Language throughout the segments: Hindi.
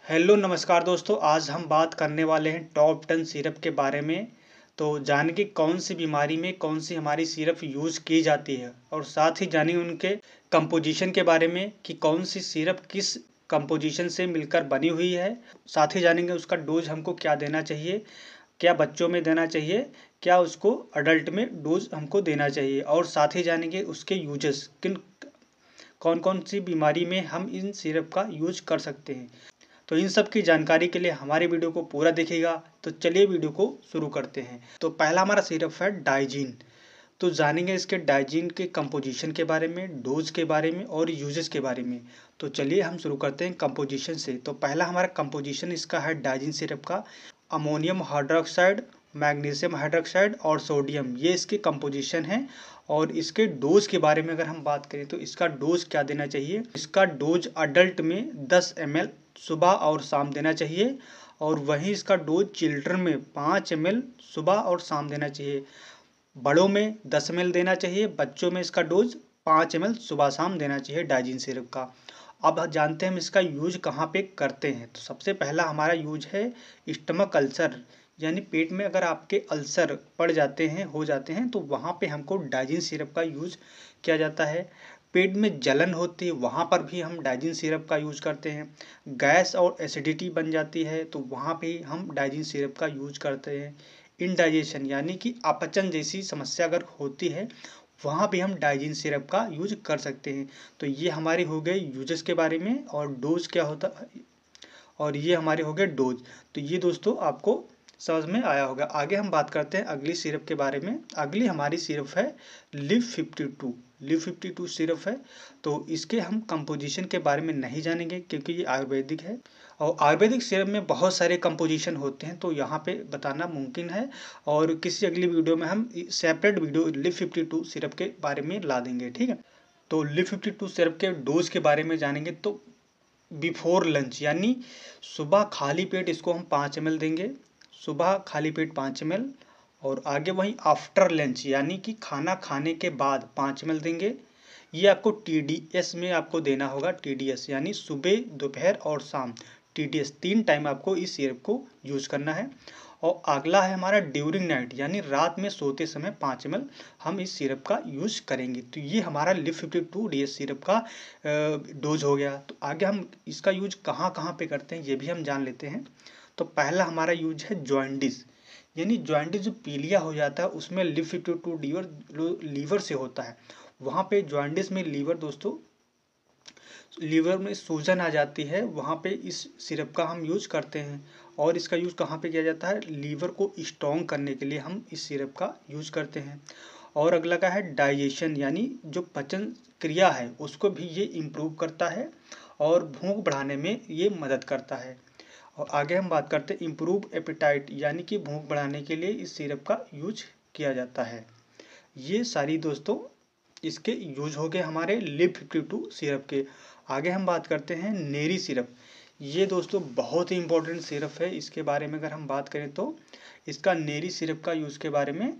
हेलो नमस्कार दोस्तों, आज हम बात करने वाले हैं टॉप 10 सिरप के बारे में। तो जानेंगे कौन सी बीमारी में कौन सी हमारी सिरप यूज़ की जाती है और साथ ही जानेंगे उनके कंपोजिशन के बारे में कि कौन सी सिरप किस कंपोजिशन से मिलकर बनी हुई है। साथ ही जानेंगे उसका डोज हमको क्या देना चाहिए, क्या बच्चों में देना चाहिए, क्या उसको अडल्ट में डोज हमको देना चाहिए और साथ ही जानेंगे उसके यूजेस किन कौन कौन सी बीमारी में हम इन सिरप का यूज कर सकते हैं। तो इन सब की जानकारी के लिए हमारे वीडियो को पूरा देखिएगा। तो चलिए वीडियो को शुरू करते हैं। तो पहला हमारा सिरप है डाइजीन। तो जानेंगे इसके डाइजीन के कंपोजिशन के बारे में, डोज के बारे में और यूजेस के बारे में। तो चलिए हम शुरू करते हैं कंपोजिशन से। तो पहला हमारा कंपोजिशन इसका है डाइजीन सिरप का अमोनियम हाइड्रोक्साइड, मैग्नीशियम हाइड्रोक्साइड और सोडियम, ये इसके कंपोजिशन है। और इसके डोज के बारे में अगर हम बात करें तो इसका डोज क्या देना चाहिए। इसका डोज अडल्ट में 10 ml सुबह और शाम देना चाहिए और वहीं इसका डोज चिल्ड्रन में 5 ml सुबह और शाम देना चाहिए। बड़ों में 10 ml देना चाहिए, बच्चों में इसका डोज 5 ml सुबह शाम देना चाहिए डाइजीन सिरप का। अब जानते हैं हम इसका यूज कहाँ पे करते हैं। तो सबसे पहला हमारा यूज है स्टमक अल्सर, यानी पेट में अगर आपके अल्सर पड़ जाते हैं, हो जाते हैं, तो वहाँ पे हमको डाइजीन सिरप का यूज किया जाता है। पेट में जलन होती है वहाँ पर भी हम डाइजीन सिरप का यूज करते हैं। गैस और एसिडिटी बन जाती है तो वहाँ पे हम डाइजीन सिरप का यूज करते हैं। इनडाइजेशन यानी कि अपचन जैसी समस्या अगर होती है वहाँ भी हम डाइजीन सिरप का यूज कर सकते हैं। तो ये हमारे हो गए यूजेस के बारे में और डोज क्या होता है, और ये हमारे हो गए डोज। तो ये दोस्तों आपको समझ में आया होगा। आगे हम बात करते हैं अगली सिरप के बारे में। अगली हमारी सिरप है लिव 52। लिव 52 सिरप है। तो इसके हम कंपोजिशन के बारे में नहीं जानेंगे क्योंकि ये आयुर्वेदिक है और आयुर्वेदिक सिरप में बहुत सारे कंपोजिशन होते हैं, तो यहाँ पे बताना मुमकिन है। और किसी अगली वीडियो में हम सेपरेट वीडियो लिव 52 सिरप के बारे में ला देंगे, ठीक है। तो लिव 52 सिरप के डोज के बारे में जानेंगे। तो बिफोर लंच यानी सुबह खाली पेट इसको हम 5 ml देंगे, सुबह खाली पेट 5 ml। और आगे वहीं आफ्टर लंच यानी कि खाना खाने के बाद 5 ml देंगे। ये आपको TDS में आपको देना होगा। TDS यानी सुबह, दोपहर और शाम, TDS 3 टाइम आपको इस सिरप को यूज करना है। और अगला है हमारा ड्यूरिंग नाइट यानी रात में सोते समय 5 ml हम इस सिरप का यूज करेंगे। तो ये हमारा लिव 52 DS सिरप का डोज हो गया। तो आगे हम इसका यूज कहाँ कहाँ पे करते हैं ये भी हम जान लेते हैं। तो पहला हमारा यूज है जॉइंडिस, यानी जॉइंडिस जो पीलिया हो जाता है उसमें लिव 52 लीवर से होता है। वहाँ पे जॉइंडिस में लीवर दोस्तों, लीवर में सूजन आ जाती है, वहाँ पे इस सिरप का हम यूज करते हैं। और इसका यूज कहाँ पे किया जाता है, लीवर को स्ट्रॉन्ग करने के लिए हम इस सिरप का यूज करते हैं। और अगला का है डाइजेशन, यानी जो पाचन क्रिया है उसको भी ये इम्प्रूव करता है और भूख बढ़ाने में ये मदद करता है। और आगे हम बात करते हैं इम्प्रूव एपेटाइट, यानी कि भूख बढ़ाने के लिए इस सिरप का यूज किया जाता है। ये सारी दोस्तों इसके यूज हो गए हमारे लिव 52 सिरप के। आगे हम बात करते हैं नेरी सिरप। ये दोस्तों बहुत ही इंपॉर्टेंट सिरप है। इसके बारे में अगर हम बात करें तो इसका नेरी सिरप का यूज के बारे में,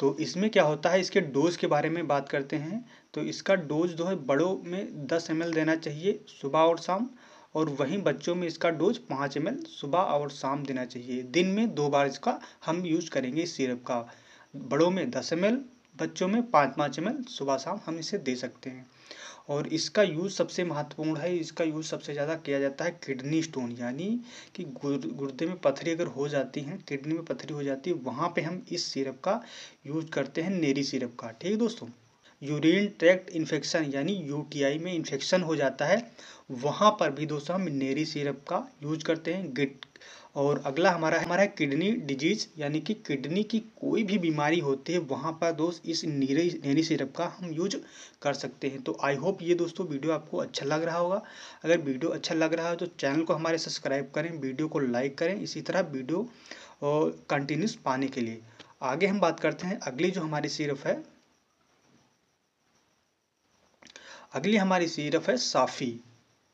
तो इसमें क्या होता है, इसके डोज के बारे में बात करते हैं। तो इसका डोज जो है बड़ों में 10 ml देना चाहिए सुबह और शाम, और वहीं बच्चों में इसका डोज 5 ml सुबह और शाम देना चाहिए। दिन में 2 बार इसका हम यूज करेंगे इस सिरप का। बड़ों में 10 ml, बच्चों में 5-5 ml सुबह शाम हम इसे दे सकते हैं। और इसका यूज़ सबसे महत्वपूर्ण है, इसका यूज़ सबसे ज़्यादा किया जाता है किडनी स्टोन, यानी कि गुर्दे में पथरी अगर हो जाती है, किडनी में पथरी हो जाती है, वहाँ पे हम इस सिरप का यूज करते हैं, नेरी सिरप का, ठीक है दोस्तों। यूरिन ट्रैक्ट इन्फेक्शन यानी UTI में इन्फेक्शन हो जाता है, वहाँ पर भी दोस्तों हम नेरी सिरप का यूज करते हैं गिट। और अगला हमारा किडनी डिजीज, यानी कि किडनी की कोई भी बीमारी होती है वहाँ पर दोस्त इस नेरी सिरप का हम यूज कर सकते हैं। तो आई होप ये दोस्तों वीडियो आपको अच्छा लग रहा होगा। अगर वीडियो अच्छा लग रहा है तो चैनल को हमारे सब्सक्राइब करें, वीडियो को लाइक करें, इसी तरह वीडियो कंटिन्यूस पाने के लिए। आगे हम बात करते हैं अगली जो हमारी सिरप है, अगली हमारी सिरप है साफ़ी।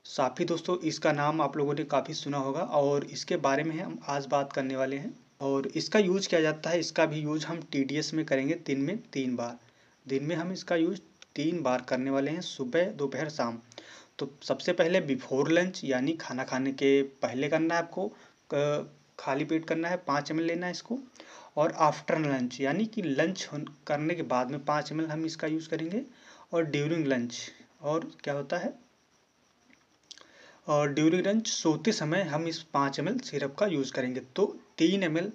साफ़ी दोस्तों इसका नाम आप लोगों ने काफ़ी सुना होगा और इसके बारे में हम आज बात करने वाले हैं। और इसका यूज किया जाता है, इसका भी यूज हम TDS में करेंगे, दिन में 3 बार। दिन में हम इसका यूज 3 बार करने वाले हैं, सुबह, दोपहर, शाम। तो सबसे पहले बिफोर लंच यानी खाना खाने के पहले करना है आपको, खाली पेट करना है, 5 ml लेना है इसको। और आफ्टर लंच यानी कि लंच करने के बाद में 5 ml हम इसका यूज़ करेंगे। और ड्यूरिंग लंच, और क्या होता है, और ड्यूरिंग लंच सोते समय हम इस 5 ml सिरप का यूज़ करेंगे। तो 3 ml,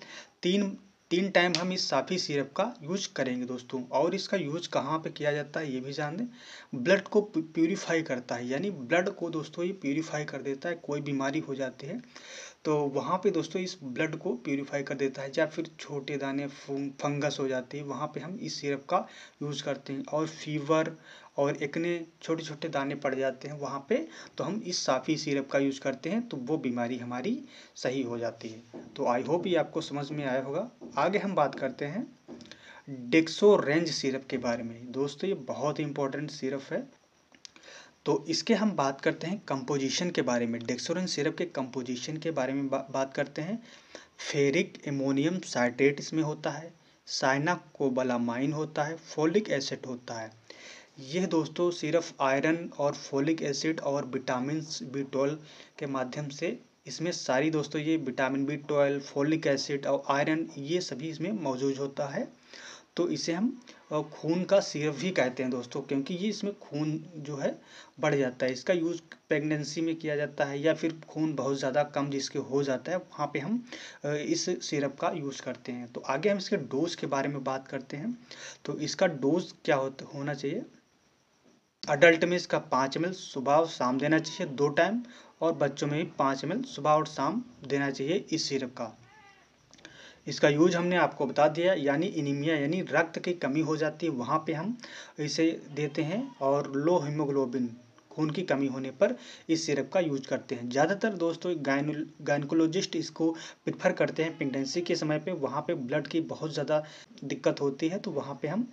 तीन टाइम हम इस साफी सिरप का यूज करेंगे दोस्तों। और इसका यूज कहाँ पे किया जाता है ये भी जान दें। ब्लड को प्यूरिफाई करता है, यानी ब्लड को दोस्तों ये प्यूरिफाई कर देता है। कोई बीमारी हो जाती है तो वहाँ पे दोस्तों इस ब्लड को प्यूरिफाई कर देता है, या फिर छोटे दाने फंगस हो जाती है वहाँ पे हम इस सिरप का यूज़ करते हैं। और फीवर और एक्ने छोटे छोटे दाने पड़ जाते हैं वहाँ पे, तो हम इस साफी सिरप का यूज़ करते हैं, तो वो बीमारी हमारी सही हो जाती है। तो आई होप ये आपको समझ में आया होगा। आगे हम बात करते हैं डेक्सोरेंज सिरप के बारे में। दोस्तों ये बहुत ही इंपॉर्टेंट सिरप है। तो इसके हम बात करते हैं कंपोजिशन के बारे में। डेक्सोरेंज सिरप के कंपोजिशन के बारे में बात करते हैं। फेरिक एमोनियम साइट्रेट इसमें होता है, साइनाकोबालामाइन होता है, फोलिक एसिड होता है। यह दोस्तों सिर्फ आयरन और फोलिक एसिड और विटामिन B12 के माध्यम से, इसमें सारी दोस्तों ये विटामिन B12, फोलिक एसिड और आयरन ये सभी इसमें मौजूद होता है। तो इसे हम खून का सिरप भी कहते हैं दोस्तों, क्योंकि ये इसमें खून जो है बढ़ जाता है। इसका यूज़ प्रेगनेंसी में किया जाता है, या फिर खून बहुत ज़्यादा कम जिसके हो जाता है वहाँ पे हम इस सिरप का यूज़ करते हैं। तो आगे हम इसके डोज के बारे में बात करते हैं। तो इसका डोज क्या होना चाहिए। अडल्ट में इसका 5 ml सुबह और शाम देना चाहिए 2 टाइम, और बच्चों में भी 5 ml सुबह और शाम देना चाहिए इस सिरप का। इसका यूज हमने आपको बता दिया, यानी एनीमिया यानी रक्त की कमी हो जाती है वहाँ पे हम इसे देते हैं। और लो हीमोग्लोबिन खून की कमी होने पर इस सिरप का यूज करते हैं। ज़्यादातर दोस्तों गायनकोलॉजिस्ट इसको प्रेफर करते हैं प्रेगनेंसी के समय पे, वहाँ पे ब्लड की बहुत ज़्यादा दिक्कत होती है, तो वहाँ पे हम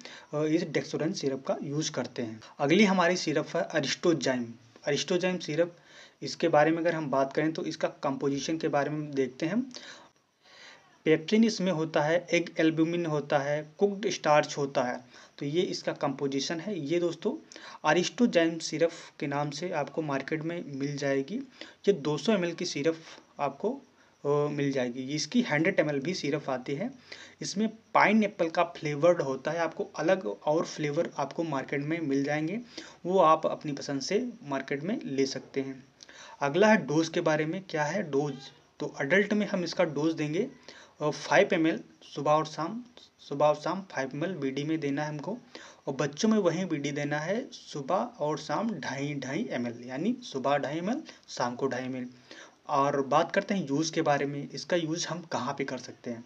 इस डेक्सोरेंज सिरप का यूज करते हैं। अगली हमारी सिरप है अरिस्टोजाइम सिरप। इसके बारे में अगर हम बात करें तो इसका कंपोजिशन के बारे में देखते हैं। पेप्सिन इसमें होता है, एग एल्ब्यूमिन होता है, कुक्ड स्टार्च होता है। तो ये इसका कंपोजिशन है। ये दोस्तों अरिस्टोजाइम सिरप के नाम से आपको मार्केट में मिल जाएगी। ये 200 ml की सिरप आपको मिल जाएगी। इसकी 100 ml भी सिरप आती है। इसमें पाइन एप्पल का फ्लेवर्ड होता है। आपको अलग और फ्लेवर आपको मार्केट में मिल जाएंगे, वो आप अपनी पसंद से मार्केट में ले सकते हैं। अगला है डोज के बारे में। क्या है डोज। तो अडल्ट में हम इसका डोज देंगे 5 ml सुबह और शाम 5 ml BD में देना है हमको। और बच्चों में वही BD देना है सुबह और शाम 2.5 ml, यानी सुबह 2.5 ml शाम को 2.5 ml। और बात करते हैं यूज़ के बारे में। इसका यूज़ हम कहाँ पे कर सकते हैं।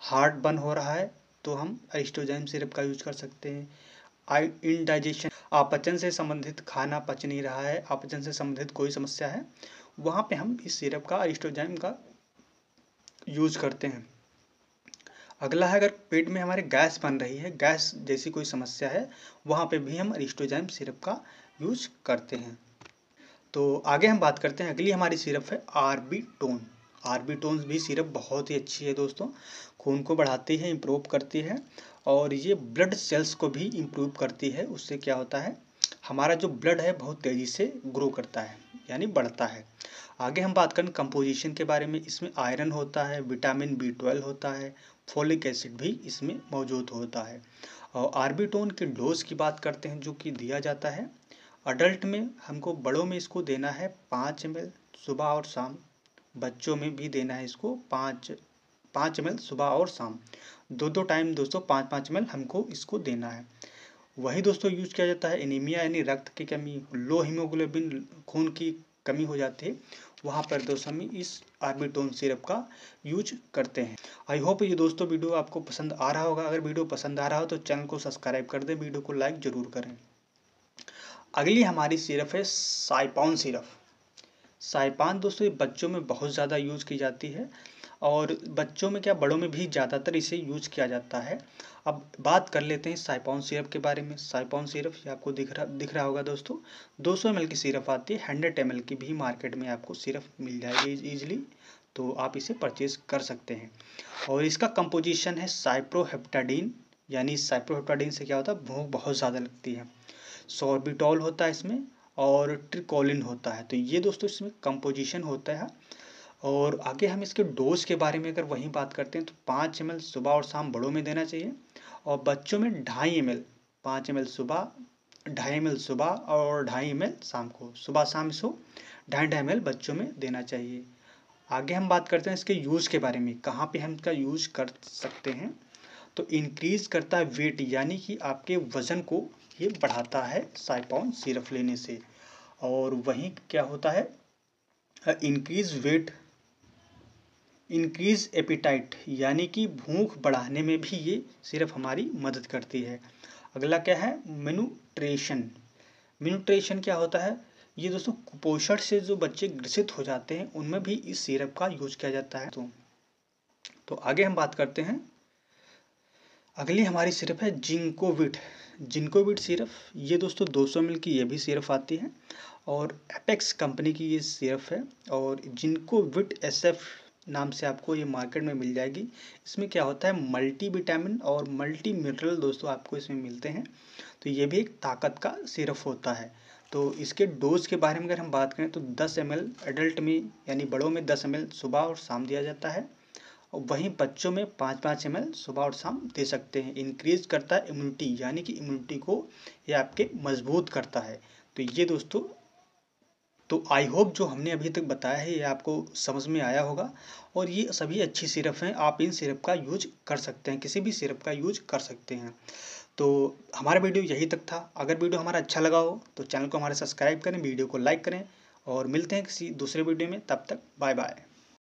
हार्ट बर्न हो रहा है तो हम अरिस्टोजाइम सिरप का यूज कर सकते हैं। इनडाइजेशन, अपचन से संबंधित, खाना पच नहीं रहा है, अपचन से संबंधित कोई समस्या है, वहाँ पे हम इस सिरप का अरिस्टोजाइम का यूज करते हैं। अगला है अगर पेट में हमारे गैस बन रही है, गैस जैसी कोई समस्या है, वहाँ पे भी हम अरिस्टोजाइम सिरप का यूज करते हैं। तो आगे हम बात करते हैं। अगली हमारी सिरप है आर्बिटोन। आर्बिटोन भी सिरप बहुत ही अच्छी है दोस्तों, खून को बढ़ाती है, इम्प्रूव करती है, और ये ब्लड सेल्स को भी इम्प्रूव करती है। उससे क्या होता है, हमारा जो ब्लड है बहुत तेज़ी से ग्रो करता है, यानी बढ़ता है। आगे हम बात करें कंपोजिशन के बारे में। इसमें आयरन होता है, विटामिन B12 होता है, फोलिक एसिड भी इसमें मौजूद होता है। और आर्बिटोन के डोज की बात करते हैं जो कि दिया जाता है। अडल्ट में हमको, बड़ों में इसको देना है 5 ml सुबह और शाम, बच्चों में भी देना है इसको 5 ml सुबह और शाम, दो टाइम दोस्तों 5-5 ml हमको इसको देना है। वही दोस्तों यूज किया जाता है एनीमिया यानी रक्त की कमी, लो हीमोग्लोबिन खून की कमी हो जाती है, वहाँ पर दोस्तों हम इस आर्बिटोन सिरप का यूज करते हैं। आई होप ये दोस्तों वीडियो आपको पसंद आ रहा होगा। अगर वीडियो पसंद आ रहा हो तो चैनल को सब्सक्राइब कर दें, वीडियो को लाइक जरूर करें। अगली हमारी सिरप है साइपॉन सिरप। साइपॉन दोस्तों ये बच्चों में बहुत ज़्यादा यूज की जाती है, और बच्चों में क्या बड़ों में भी ज़्यादातर इसे यूज किया जाता है। अब बात कर लेते हैं साइपॉन सिरप के बारे में। साइपॉन सिरप ये आपको दिख रहा होगा दोस्तों, 200 ml की सिरप आती है, 100 ml की भी मार्केट में आपको सिरप मिल जाएगी ईजिली, तो आप इसे परचेज कर सकते हैं। और इसका कंपोजिशन है साइप्रोहेप्टाडीन, यानी साइप्रोहेप्टाडीन से क्या होता है, भूख बहुत ज़्यादा लगती है। सॉर्बिटॉल होता है इसमें, और ट्रिकोलिन होता है। तो ये दोस्तों इसमें कंपोजिशन होता है। और आगे हम इसके डोज के बारे में अगर वहीं बात करते हैं तो 5 ml सुबह और शाम बड़ों में देना चाहिए, और बच्चों में 2.5 ml, 5 ml सुबह, 2.5 ml सुबह और 2.5 ml शाम को, सुबह शाम इसको 2.5 ml बच्चों में देना चाहिए। आगे हम बात करते हैं इसके यूज़ के बारे में, कहाँ पे हम इसका यूज़ कर सकते हैं। तो इंक्रीज करता है वेट, यानी कि आपके वज़न को ये बढ़ाता है साइपॉन सिरप लेने से। और वहीं क्या होता है, इंक्रीज वेट, इंक्रीज एपिटाइट, यानी कि भूख बढ़ाने में भी ये सिर्फ हमारी मदद करती है। अगला क्या है, मेनुट्रेशन। मेनुट्रेशन क्या होता है, ये दोस्तों कुपोषण से जो बच्चे ग्रसित हो जाते हैं उनमें भी इस सिरप का यूज किया जाता है। तो आगे हम बात करते हैं, अगली हमारी सिरप है जिंकोविट। जिंकोविट सिरप, ये दोस्तों 200 ml की ये भी सिरप आती है और एपेक्स कंपनी की ये सिरप है। और जिंकोविट SF नाम से आपको ये मार्केट में मिल जाएगी। इसमें क्या होता है, मल्टी विटामिन और मल्टी मिनरल दोस्तों आपको इसमें मिलते हैं। तो ये भी एक ताकत का सिरप होता है। तो इसके डोज के बारे में अगर हम बात करें तो 10 ml एडल्ट में यानी बड़ों में 10 ml सुबह और शाम दिया जाता है, और वहीं बच्चों में 5-5 ml सुबह और शाम दे सकते हैं। इंक्रीज करता है इम्यूनिटी, यानी कि इम्यूनिटी को ये आपके मजबूत करता है। तो ये दोस्तों, तो आई होप जो हमने अभी तक बताया है ये आपको समझ में आया होगा, और ये सभी अच्छी सिरप हैं, आप इन सिरप का यूज कर सकते हैं, किसी भी सिरप का यूज कर सकते हैं। तो हमारा वीडियो यही तक था। अगर वीडियो हमारा अच्छा लगा हो तो चैनल को हमारे सब्सक्राइब करें, वीडियो को लाइक करें, और मिलते हैं किसी दूसरे वीडियो में। तब तक बाय बाय।